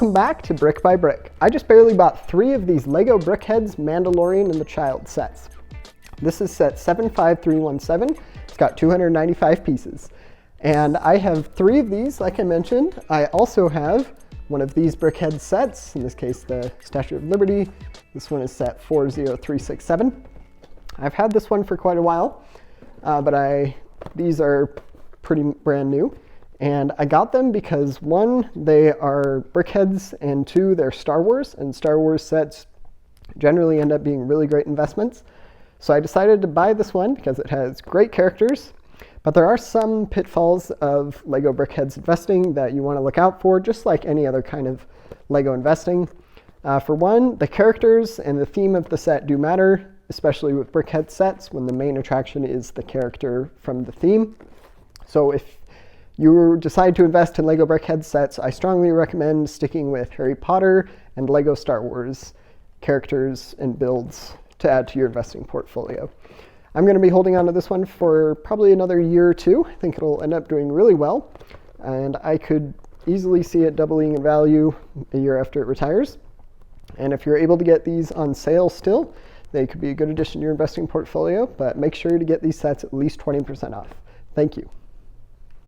welcome back to Brick by Brick. I just barely bought 3 of these Lego Brickheads, Mandalorian, and the Child sets. This is set 75317. It's got 295 pieces. And I have 3 of these, like I mentioned. I also have one of these Brickhead sets, in this case the Statue of Liberty. This one is set 40367. I've had this one for quite a while, but these are pretty brand new. And I got them because 1, they are Brickheads, and 2, they're Star Wars, and Star Wars sets generally end up being really great investments. So I decided to buy this one because it has great characters, but there are some pitfalls of Lego Brickheads investing that you want to look out for, just like any other kind of Lego investing. For one, the characters and the theme of the set do matter, especially with Brickhead sets when the main attraction is the character from the theme. So if you decide to invest in Lego Brickhead sets, I strongly recommend sticking with Harry Potter and Lego Star Wars characters and builds to add to your investing portfolio. I'm going to be holding on to this one for probably another year or 2. I think it'll end up doing really well, and I could easily see it doubling in value a year after it retires. And if you're able to get these on sale still, they could be a good addition to your investing portfolio, but make sure to get these sets at least 20% off. Thank you.